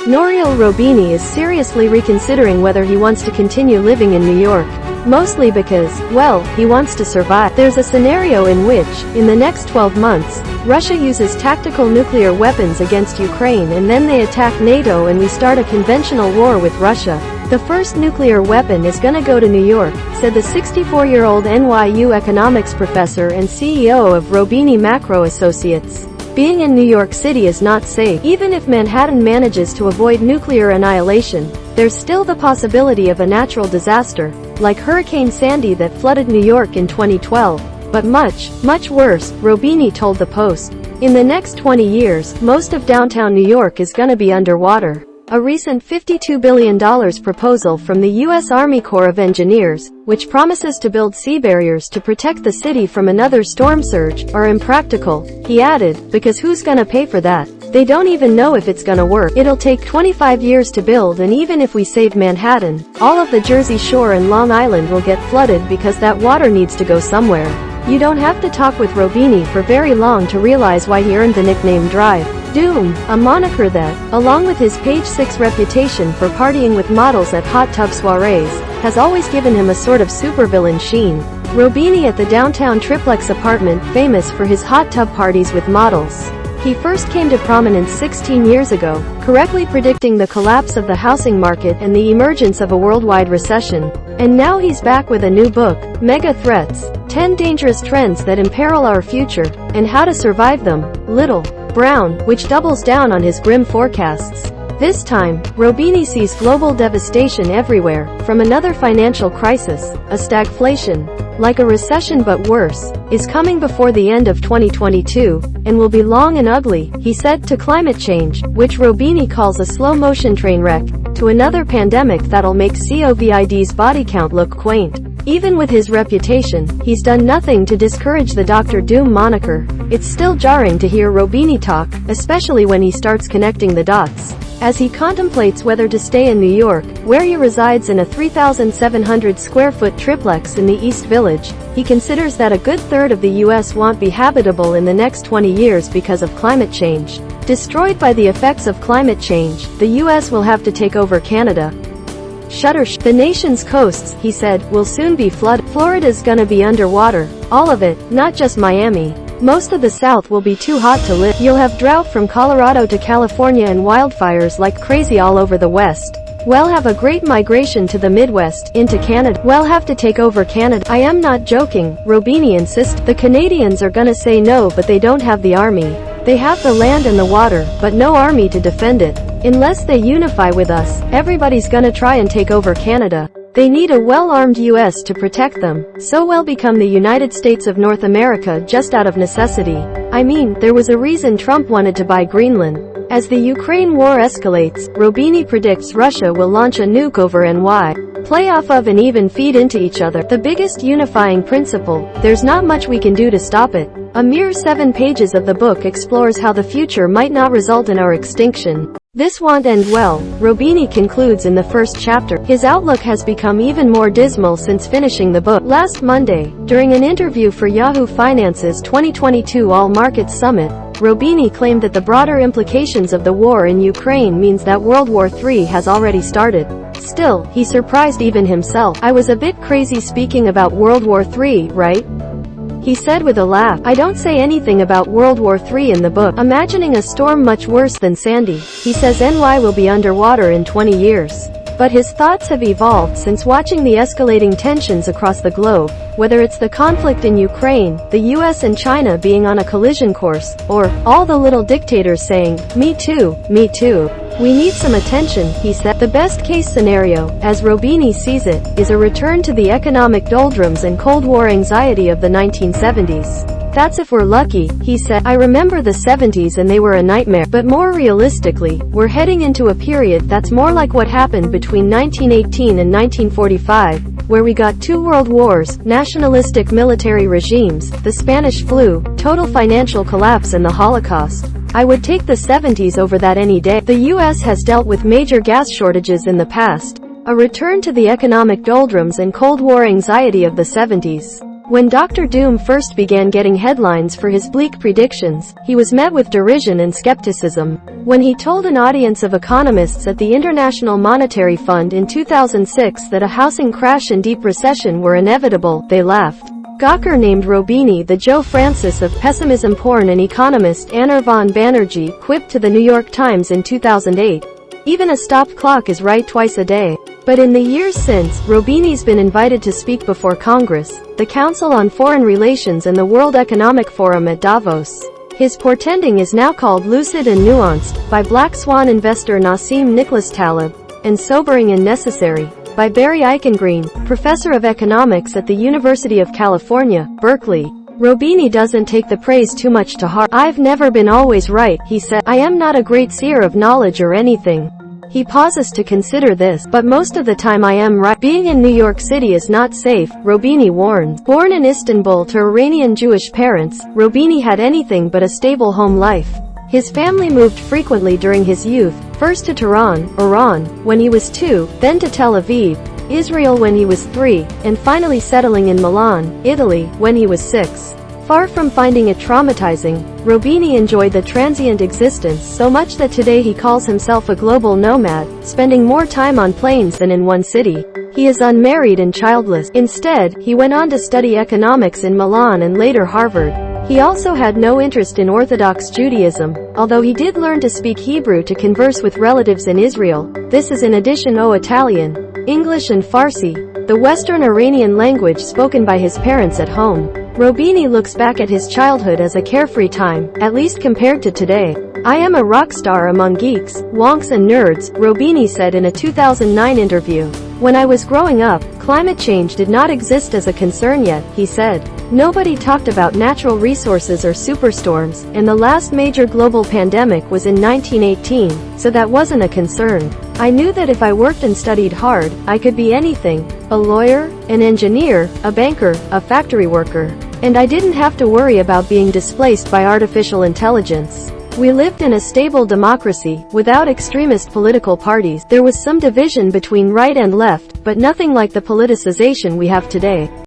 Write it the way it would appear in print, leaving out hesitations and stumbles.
Nouriel Roubini is seriously reconsidering whether he wants to continue living in New York. Mostly because, well, he wants to survive. There's a scenario in which, in the next 12 months, Russia uses tactical nuclear weapons against Ukraine and then they attack NATO and we start a conventional war with Russia. The first nuclear weapon is gonna go to New York, said the 64-year-old NYU economics professor and CEO of Roubini Macro Associates. Being in New York City is not safe. Even if Manhattan manages to avoid nuclear annihilation, there's still the possibility of a natural disaster, like Hurricane Sandy that flooded New York in 2012. But much, much worse, Roubini told the Post. In the next 20 years, most of downtown New York is gonna be underwater. A recent $52 billion proposal from the U.S. Army Corps of Engineers, which promises to build sea barriers to protect the city from another storm surge, are impractical, he added, because who's gonna pay for that? They don't even know if it's gonna work. It'll take 25 years to build, and even if we save Manhattan, all of the Jersey Shore and Long Island will get flooded because that water needs to go somewhere. You don't have to talk with Roubini for very long to realize why he earned the nickname Drive Doom, a moniker that, along with his Page 6 reputation for partying with models at hot tub soirées, has always given him a sort of supervillain sheen. Roubini at the downtown triplex apartment, famous for his hot tub parties with models. He first came to prominence 16 years ago, correctly predicting the collapse of the housing market and the emergence of a worldwide recession. And now he's back with a new book, MegaThreats, 10 Dangerous Trends That Imperil Our Future, and How to Survive Them. Little Brown, which doubles down on his grim forecasts. This time, Roubini sees global devastation everywhere, from another financial crisis, a stagflation, like a recession but worse, is coming before the end of 2022, and will be long and ugly, he said, to climate change, which Roubini calls a slow-motion train wreck, to another pandemic that'll make COVID's body count look quaint. Even with his reputation, he's done nothing to discourage the Dr. Doom moniker. It's still jarring to hear Roubini talk, especially when he starts connecting the dots. As he contemplates whether to stay in New York, where he resides in a 3,700 square foot triplex in the East Village, he considers that a good third of the U.S. won't be habitable in the next 20 years because of climate change. Destroyed by the effects of climate change, the U.S. will have to take over Canada. Shutterstock. The nation's coasts, he said, will soon be flooded. Florida's gonna be underwater. All of it, not just Miami. Most of the South will be too hot to live. You'll have drought from Colorado to California and wildfires like crazy all over the West. We'll have a great migration to the Midwest, into Canada. We'll have to take over Canada. I am not joking, Roubini insists. The Canadians are gonna say no, but they don't have the army. They have the land and the water, but no army to defend it. Unless they unify with us, everybody's gonna try and take over Canada. They need a well-armed US to protect them, so we'll become the United States of North America just out of necessity. I mean, there was a reason Trump wanted to buy Greenland. As the Ukraine war escalates, Roubini predicts Russia will launch a nuke over NY. Play off of and even feed into each other. The biggest unifying principle, there's not much we can do to stop it. A mere 7 pages of the book explores how the future might not result in our extinction. This won't end well, Roubini concludes in the first chapter. His outlook has become even more dismal since finishing the book. Last Monday, during an interview for Yahoo Finance's 2022 All Markets Summit, Roubini claimed that the broader implications of the war in Ukraine means that World War III has already started. Still, he surprised even himself. I was a bit crazy speaking about World War III, right? He said with a laugh. I don't say anything about World War III in the book. Imagining a storm much worse than Sandy. He says NY will be underwater in 20 years. But his thoughts have evolved since watching the escalating tensions across the globe, whether it's the conflict in Ukraine, the US and China being on a collision course, or all the little dictators saying, me too, me too. We need some attention, he said. The best-case scenario, as Roubini sees it, is a return to the economic doldrums and Cold War anxiety of the 1970s. That's if we're lucky, he said. I remember the 70s and they were a nightmare. But more realistically, we're heading into a period that's more like what happened between 1918 and 1945, where we got 2 world wars, nationalistic military regimes, the Spanish flu, total financial collapse and the Holocaust. I would take the 70s over that any day. The US has dealt with major gas shortages in the past. A return to the economic doldrums and Cold War anxiety of the 70s. When Dr. Doom first began getting headlines for his bleak predictions, he was met with derision and skepticism. When he told an audience of economists at the International Monetary Fund in 2006 that a housing crash and deep recession were inevitable, they laughed. Gawker named Roubini the Joe Francis of pessimism. Porn and economist Anirvan Banerjee quipped to the New York Times in 2008, "Even a stop clock is right twice a day." But in the years since, Roubini's been invited to speak before Congress, the Council on Foreign Relations and the World Economic Forum at Davos. His portending is now called lucid and nuanced, by Black Swan investor Nassim Nicholas Taleb, and sobering and necessary, by Barry Eichengreen, professor of economics at the University of California, Berkeley. Roubini doesn't take the praise too much to heart. "I've never been always right," he said. "I am not a great seer of knowledge or anything." He pauses to consider this, "But most of the time I am right. Being in New York City is not safe," Roubini warns. Born in Istanbul to Iranian Jewish parents, Roubini had anything but a stable home life. His family moved frequently during his youth, first to Tehran, Iran, when he was 2, then to Tel Aviv, Israel when he was 3, and finally settling in Milan, Italy, when he was 6. Far from finding it traumatizing, Roubini enjoyed the transient existence so much that today he calls himself a global nomad, spending more time on planes than in one city. He is unmarried and childless. Instead, he went on to study economics in Milan and later Harvard. He also had no interest in Orthodox Judaism, although he did learn to speak Hebrew to converse with relatives in Israel. This is in addition to Italian, English and Farsi, the Western Iranian language spoken by his parents at home. Roubini looks back at his childhood as a carefree time, at least compared to today. "I am a rock star among geeks, wonks and nerds," Roubini said in a 2009 interview. "When I was growing up, climate change did not exist as a concern yet," he said. "Nobody talked about natural resources or superstorms, and the last major global pandemic was in 1918, so that wasn't a concern. I knew that if I worked and studied hard, I could be anything, a lawyer, an engineer, a banker, a factory worker. And I didn't have to worry about being displaced by artificial intelligence. We lived in a stable democracy, without extremist political parties. There was some division between right and left, but nothing like the politicization we have today."